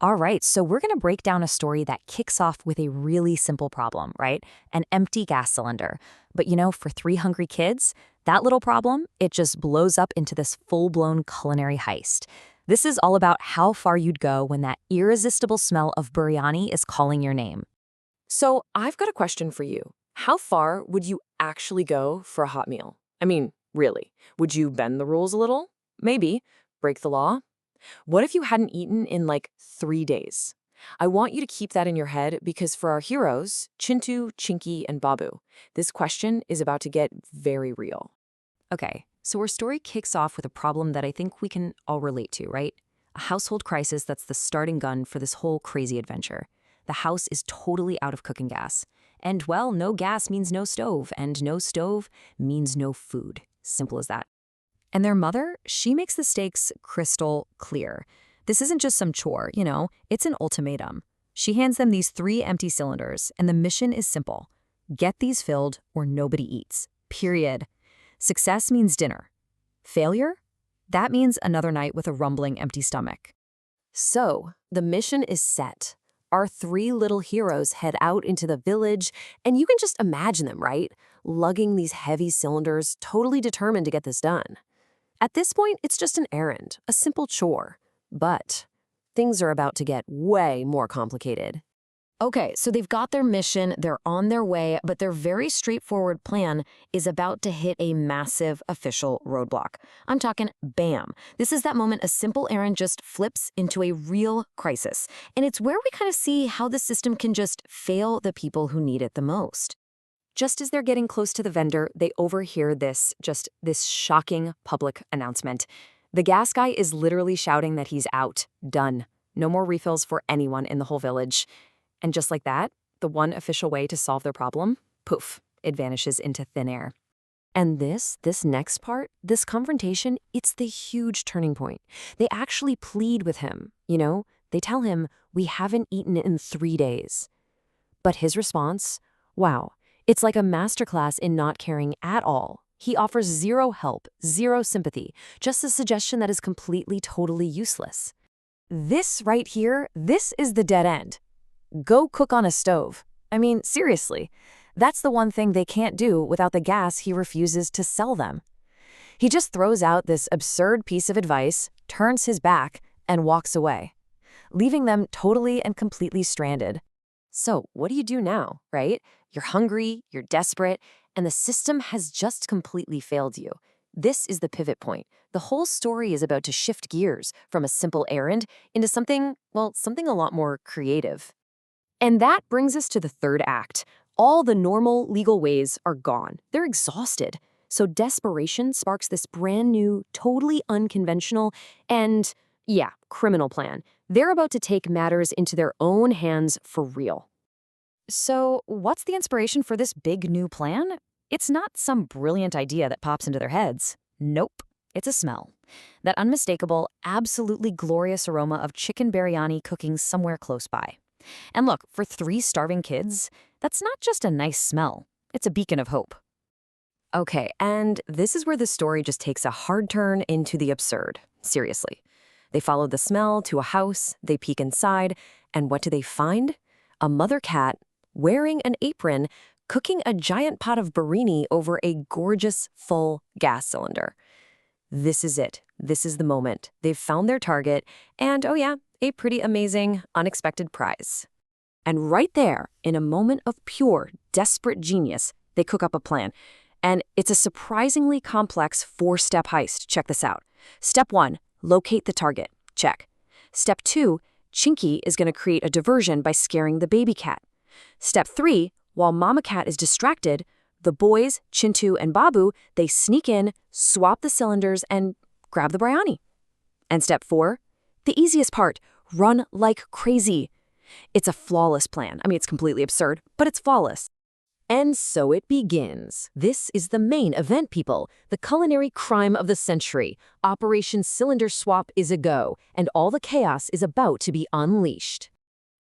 All right, so we're going to break down a story that kicks off with a really simple problem, right? An empty gas cylinder. But for three hungry kids, that little problem, it just blows up into this full-blown culinary heist. This is all about how far you'd go when that irresistible smell of biryani is calling your name. So I've got a question for you. How far would you actually go for a hot meal? I mean, really, would you bend the rules a little? Maybe. Break the law? What if you hadn't eaten in like 3 days? I want you to keep that in your head because for our heroes, Chintu, Chinky, and Babu, this question is about to get very real. Okay, so our story kicks off with a problem that I think we can all relate to, right? A household crisis that's the starting gun for this whole crazy adventure. The house is totally out of cooking gas. And well, no gas means no stove, and no stove means no food. Simple as that. And their mother, she makes the stakes crystal clear. This isn't just some chore, it's an ultimatum. She hands them these three empty cylinders, and the mission is simple. Get these filled or nobody eats. Period. Success means dinner. Failure? That means another night with a rumbling empty stomach. So, the mission is set. Our three little heroes head out into the village, and you can just imagine them, right? Lugging these heavy cylinders, totally determined to get this done. At this point, it's just an errand, a simple chore. But things are about to get way more complicated. Okay, so they've got their mission, they're on their way, but their very straightforward plan is about to hit a massive official roadblock. I'm talking bam. This is that moment a simple errand just flips into a real crisis. And it's where we kind of see how the system can just fail the people who need it the most. Just as they're getting close to the vendor, they overhear this shocking public announcement. The gas guy is literally shouting that he's out. Done. No more refills for anyone in the whole village. And just like that, the one official way to solve their problem, poof, it vanishes into thin air. And this next part, this confrontation, it's the huge turning point. They actually plead with him, They tell him, we haven't eaten in 3 days. But his response, wow, it's like a masterclass in not caring at all. He offers zero help, zero sympathy, just a suggestion that is completely, totally useless. This right here, this is the dead end. Go cook on a stove. I mean, seriously, that's the one thing they can't do without the gas he refuses to sell them. He just throws out this absurd piece of advice, turns his back, and walks away, leaving them totally and completely stranded. So what do you do now, right? You're hungry, you're desperate, and the system has just completely failed you. This is the pivot point. The whole story is about to shift gears from a simple errand into something a lot more creative. And that brings us to the third act. All the normal legal ways are gone. They're exhausted. So desperation sparks this brand new, totally unconventional, and criminal plan. They're about to take matters into their own hands for real. So what's the inspiration for this big new plan? It's not some brilliant idea that pops into their heads. Nope, it's a smell. That unmistakable, absolutely glorious aroma of chicken biryani cooking somewhere close by. And look, for three starving kids, that's not just a nice smell. It's a beacon of hope. Okay, and this is where the story just takes a hard turn into the absurd. Seriously. They follow the smell to a house, they peek inside, and what do they find? A mother cat, wearing an apron, cooking a giant pot of biryani over a gorgeous, full gas cylinder. This is it. This is the moment. They've found their target, and a pretty amazing, unexpected prize. And right there, in a moment of pure, desperate genius, they cook up a plan. And it's a surprisingly complex 4-step heist. Check this out. Step 1, locate the target. Check. Step 2, Chinky is going to create a diversion by scaring the baby cat. Step 3, while Mama Cat is distracted, the boys, Chintu and Babu, they sneak in, swap the cylinders, and grab the biryani. And step 4, the easiest part, run like crazy. It's a flawless plan. I mean, it's completely absurd, but it's flawless. And so it begins. This is the main event, people. The culinary crime of the century. Operation Cylinder Swap is a go, and all the chaos is about to be unleashed.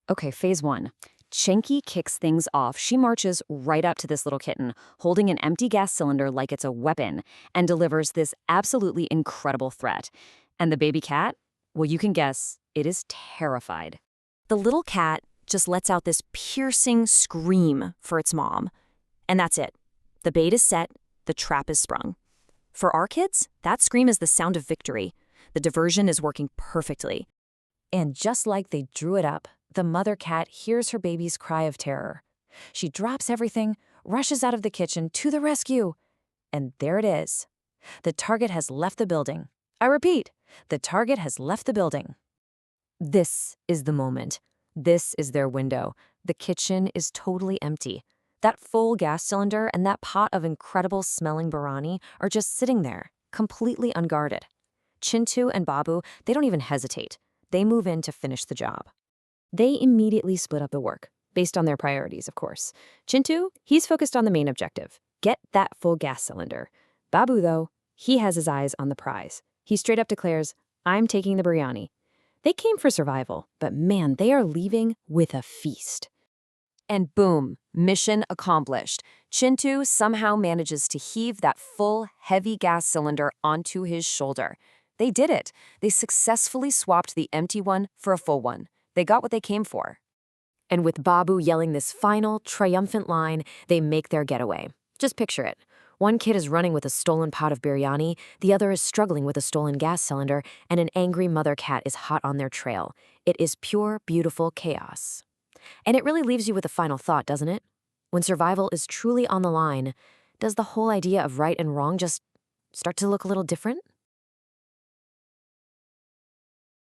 Okay, phase 1. Chinky kicks things off. She marches right up to this little kitten, holding an empty gas cylinder like it's a weapon, and delivers this absolutely incredible threat. And the baby cat? Well, you can guess, it is terrified. The little cat just lets out this piercing scream for its mom. And that's it. The bait is set, the trap is sprung. For our kids, that scream is the sound of victory. The diversion is working perfectly. And just like they drew it up, the mother cat hears her baby's cry of terror. She drops everything, rushes out of the kitchen to the rescue. And there it is. The target has left the building. I repeat, the target has left the building. This is the moment. This is their window. The kitchen is totally empty. That full gas cylinder and that pot of incredible smelling biryani are just sitting there, completely unguarded. Chintu and Babu, they don't even hesitate. They move in to finish the job. They immediately split up the work, based on their priorities, of course. Chintu, he's focused on the main objective, get that full gas cylinder. Babu, though, he has his eyes on the prize. He straight up declares, I'm taking the biryani. They came for survival, but man, they are leaving with a feast. And boom, mission accomplished. Chintu somehow manages to heave that full, heavy gas cylinder onto his shoulder. They did it. They successfully swapped the empty one for a full one. They got what they came for. And with Babu yelling this final, triumphant line, they make their getaway. Just picture it. One kid is running with a stolen pot of biryani, the other is struggling with a stolen gas cylinder, and an angry mother cat is hot on their trail. It is pure, beautiful chaos. And it really leaves you with a final thought, doesn't it? When survival is truly on the line, does the whole idea of right and wrong just start to look a little different?